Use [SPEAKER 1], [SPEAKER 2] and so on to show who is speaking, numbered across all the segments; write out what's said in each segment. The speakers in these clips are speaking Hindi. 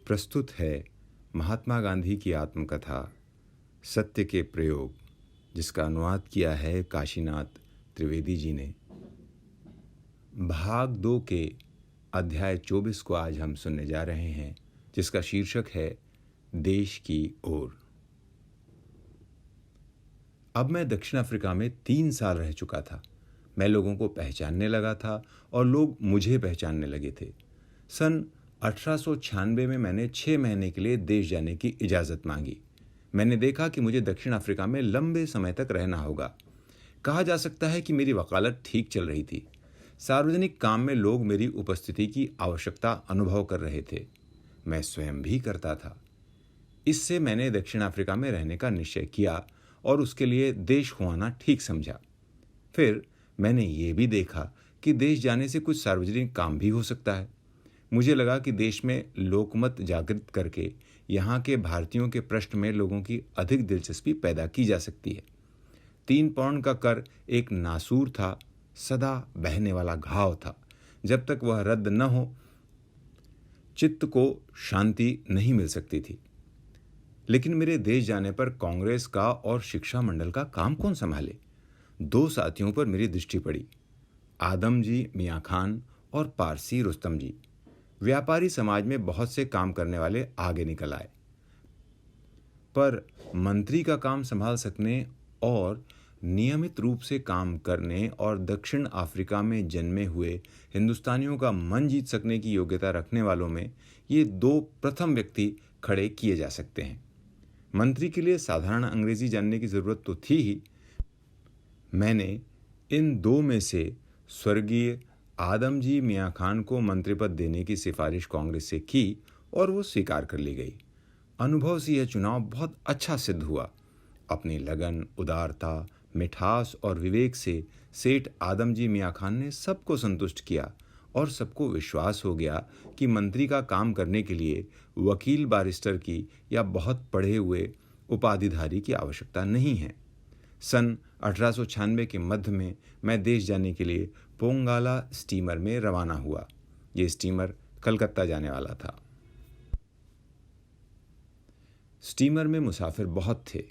[SPEAKER 1] प्रस्तुत है महात्मा गांधी की आत्मकथा सत्य के प्रयोग, जिसका अनुवाद किया है काशीनाथ त्रिवेदी जी ने। भाग 2 के अध्याय 24 को आज हम सुनने जा रहे हैं, जिसका शीर्षक है देश की ओर। अब मैं दक्षिण अफ्रीका में 3 साल रह चुका था। मैं लोगों को पहचानने लगा था और लोग मुझे पहचानने लगे थे। सन 1896 में मैंने 6 महीने के लिए देश जाने की इजाज़त मांगी। मैंने देखा कि मुझे दक्षिण अफ्रीका में लंबे समय तक रहना होगा। कहा जा सकता है कि मेरी वकालत ठीक चल रही थी। सार्वजनिक काम में लोग मेरी उपस्थिति की आवश्यकता अनुभव कर रहे थे। मैं स्वयं भी करता था। इससे मैंने दक्षिण अफ्रीका में रहने का निश्चय किया और उसके लिए देश खुआना ठीक समझा। फिर मैंने ये भी देखा कि देश जाने से कुछ सार्वजनिक काम भी हो सकता है। मुझे लगा कि देश में लोकमत जागृत करके यहाँ के भारतीयों के प्रश्न में लोगों की अधिक दिलचस्पी पैदा की जा सकती है। 3 पाउंड का कर एक नासूर था, सदा बहने वाला घाव था। जब तक वह रद्द न हो, चित्त को शांति नहीं मिल सकती थी। लेकिन मेरे देश जाने पर कांग्रेस का और शिक्षा मंडल का काम कौन संभाले? 2 साथियों पर मेरी दृष्टि पड़ी, आदम जी मियाँ खान और पारसी रुस्तम जी। व्यापारी समाज में बहुत से काम करने वाले आगे निकल आए, पर मंत्री का काम संभाल सकने और नियमित रूप से काम करने और दक्षिण अफ्रीका में जन्मे हुए हिंदुस्तानियों का मन जीत सकने की योग्यता रखने वालों में ये 2 प्रथम व्यक्ति खड़े किए जा सकते हैं। मंत्री के लिए साधारण अंग्रेजी जानने की जरूरत तो थी ही। मैंने इन 2 में से स्वर्गीय आदम जी मियाँ खान को मंत्री पद देने की सिफारिश कांग्रेस से की और वो स्वीकार कर ली गई। अनुभव से यह चुनाव बहुत अच्छा सिद्ध हुआ। अपनी लगन, उदारता, मिठास और विवेक से सेठ आदम जी मियाँ खान ने सबको संतुष्ट किया और सबको विश्वास हो गया कि मंत्री का काम करने के लिए वकील बैरिस्टर की या बहुत पढ़े हुए उपाधिधारी की आवश्यकता नहीं है। सन 1896 के मध्य में मैं देश जाने के लिए पोंगाला स्टीमर में रवाना हुआ। ये स्टीमर कलकत्ता जाने वाला था। स्टीमर में मुसाफिर बहुत थे।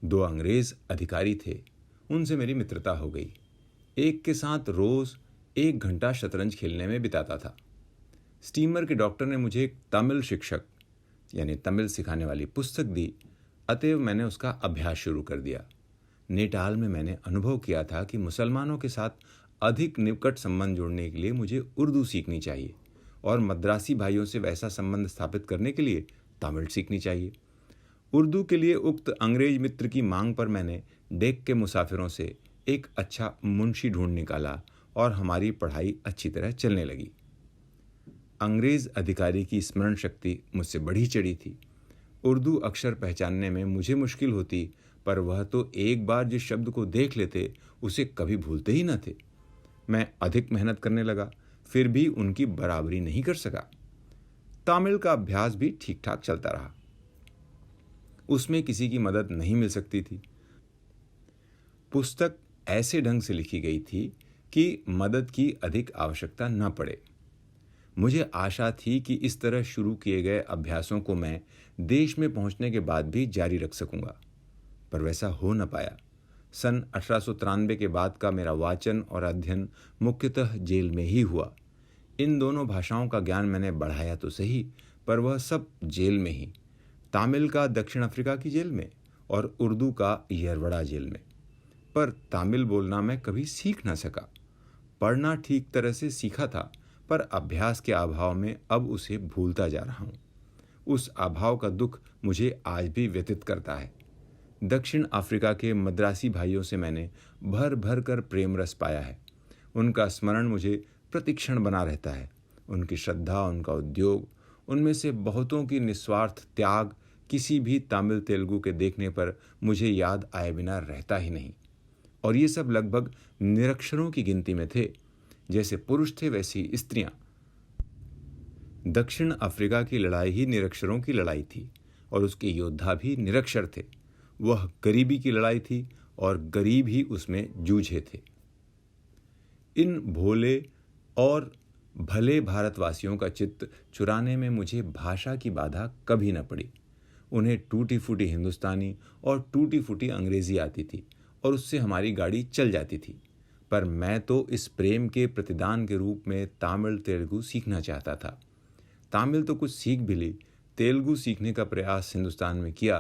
[SPEAKER 1] 2 अंग्रेज अधिकारी थे। उनसे मेरी मित्रता हो गई। एक के साथ रोज 1 घंटा शतरंज खेलने में बिताता था। स्टीमर के डॉक्टर ने मुझे एक तमिल शिक्षक यानी तमिल सिखाने वाली पुस्तक दी, अतएव मैंने उसका अभ्यास शुरू कर दिया। नेटाल में मैंने अनुभव किया था कि मुसलमानों के साथ अधिक निकट संबंध जोड़ने के लिए मुझे उर्दू सीखनी चाहिए और मद्रासी भाइयों से वैसा संबंध स्थापित करने के लिए तमिल सीखनी चाहिए। उर्दू के लिए उक्त अंग्रेज मित्र की मांग पर मैंने डेक के मुसाफिरों से एक अच्छा मुंशी ढूंढ निकाला और हमारी पढ़ाई अच्छी तरह चलने लगी। अंग्रेज अधिकारी की स्मरण शक्ति मुझसे बढ़ी चढ़ी थी। उर्दू अक्षर पहचानने में मुझे मुश्किल होती, पर वह तो एक बार जिस शब्द को देख लेते उसे कभी भूलते ही न थे। मैं अधिक मेहनत करने लगा, फिर भी उनकी बराबरी नहीं कर सका। तमिल का अभ्यास भी ठीक ठाक चलता रहा। उसमें किसी की मदद नहीं मिल सकती थी। पुस्तक ऐसे ढंग से लिखी गई थी कि मदद की अधिक आवश्यकता न पड़े। मुझे आशा थी कि इस तरह शुरू किए गए अभ्यासों को मैं देश में पहुंचने के बाद भी जारी रख सकूंगा, पर वैसा हो न पाया। सन 1893 के बाद का मेरा वाचन और अध्ययन मुख्यतः जेल में ही हुआ। इन दोनों भाषाओं का ज्ञान मैंने बढ़ाया तो सही, पर वह सब जेल में ही। तमिल का दक्षिण अफ्रीका की जेल में और उर्दू का यरवड़ा जेल में। पर तमिल बोलना मैं कभी सीख न सका। पढ़ना ठीक तरह से सीखा था, पर अभ्यास के अभाव में अब उसे भूलता जा रहा हूँ। उस अभाव का दुख मुझे आज भी व्यतीत करता है। दक्षिण अफ्रीका के मद्रासी भाइयों से मैंने भर भर कर प्रेम रस पाया है। उनका स्मरण मुझे प्रतिक्षण बना रहता है। उनकी श्रद्धा, उनका उद्योग, उनमें से बहुतों की निस्वार्थ त्याग किसी भी तमिल तेलुगु के देखने पर मुझे याद आए बिना रहता ही नहीं। और ये सब लगभग निरक्षरों की गिनती में थे। जैसे पुरुष थे वैसी स्त्रियां। दक्षिण अफ्रीका की लड़ाई ही निरक्षरों की लड़ाई थी और उसके योद्धा भी निरक्षर थे। वह गरीबी की लड़ाई थी और गरीब ही उसमें जूझे थे। इन भोले और भले भारतवासियों का चित्त चुराने में मुझे भाषा की बाधा कभी न पड़ी। उन्हें टूटी फूटी हिंदुस्तानी और टूटी फूटी अंग्रेजी आती थी और उससे हमारी गाड़ी चल जाती थी। पर मैं तो इस प्रेम के प्रतिदान के रूप में तमिल तेलुगु सीखना चाहता था। तमिल तो कुछ सीख भी ली, तेलुगु सीखने का प्रयास हिंदुस्तान में किया,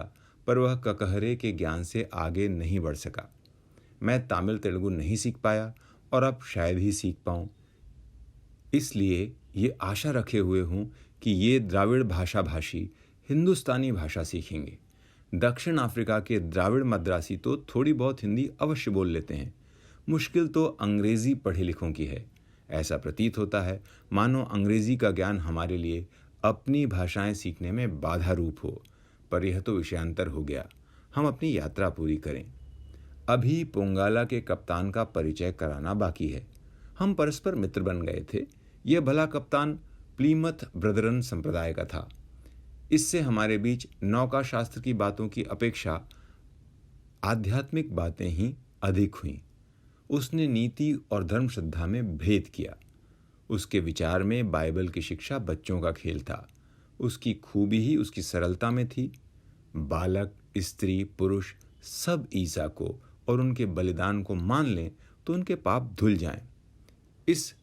[SPEAKER 1] पर वह ककहरे के ज्ञान से आगे नहीं बढ़ सका। मैं तमिल तेलुगु नहीं सीख पाया और अब शायद ही सीख पाऊँ। इसलिए ये आशा रखे हुए हूँ कि ये द्राविड़ भाषा भाषी हिंदुस्तानी भाषा सीखेंगे। दक्षिण अफ्रीका के द्राविड़ मद्रासी तो थोड़ी बहुत हिंदी अवश्य बोल लेते हैं, मुश्किल तो अंग्रेजी पढ़े लिखों की है। ऐसा प्रतीत होता है मानो अंग्रेजी का ज्ञान हमारे लिए अपनी भाषाएं सीखने में बाधा रूप हो। पर यह तो विषयांतर हो गया, हम अपनी यात्रा पूरी करें। अभी पोंगाला के कप्तान का परिचय कराना बाकी है। हम परस्पर मित्र बन गए थे। यह भला कप्तान प्लीमथ ब्रदरन संप्रदाय का था। इससे हमारे बीच नौका शास्त्र की बातों की अपेक्षा आध्यात्मिक बातें ही अधिक हुईं। उसने नीति और धर्म श्रद्धा में भेद किया। उसके विचार में बाइबल की शिक्षा बच्चों का खेल था। उसकी खूबी ही उसकी सरलता में थी। बालक, स्त्री, पुरुष सब ईसा को और उनके बलिदान को मान लें तो उनके पाप धुल जाएं। इस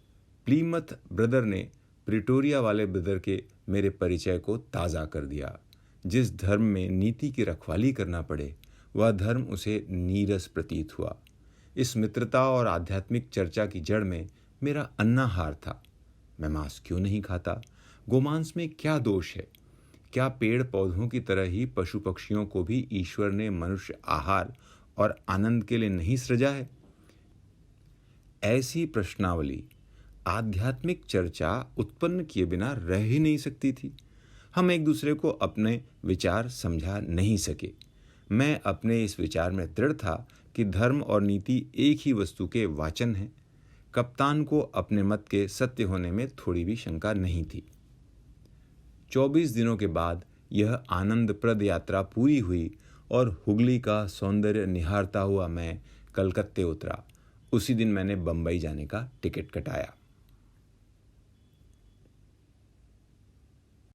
[SPEAKER 1] प्लीमथ ब्रदर ने प्रिटोरिया वाले ब्रदर के मेरे परिचय को ताज़ा कर दिया। जिस धर्म में नीति की रखवाली करना पड़े वह धर्म उसे नीरस प्रतीत हुआ। इस मित्रता और आध्यात्मिक चर्चा की जड़ में मेरा अन्नाहार था। मैं मांस क्यों नहीं खाता? गोमांस में क्या दोष है? क्या पेड़ पौधों की तरह ही पशु पक्षियों को भी ईश्वर ने मनुष्य आहार और आनंद के लिए नहीं सृजा है? ऐसी प्रश्नावली आध्यात्मिक चर्चा उत्पन्न किए बिना रह ही नहीं सकती थी। हम एक दूसरे को अपने विचार समझा नहीं सके। मैं अपने इस विचार में दृढ़ था कि धर्म और नीति एक ही वस्तु के वाचन हैं। कप्तान को अपने मत के सत्य होने में थोड़ी भी शंका नहीं थी। 24 दिनों के बाद यह आनंदप्रद यात्रा पूरी हुई और हुगली का सौंदर्य निहारता हुआ मैं कलकत्ते उतरा। उसी दिन मैंने बम्बई जाने का टिकट कटाया।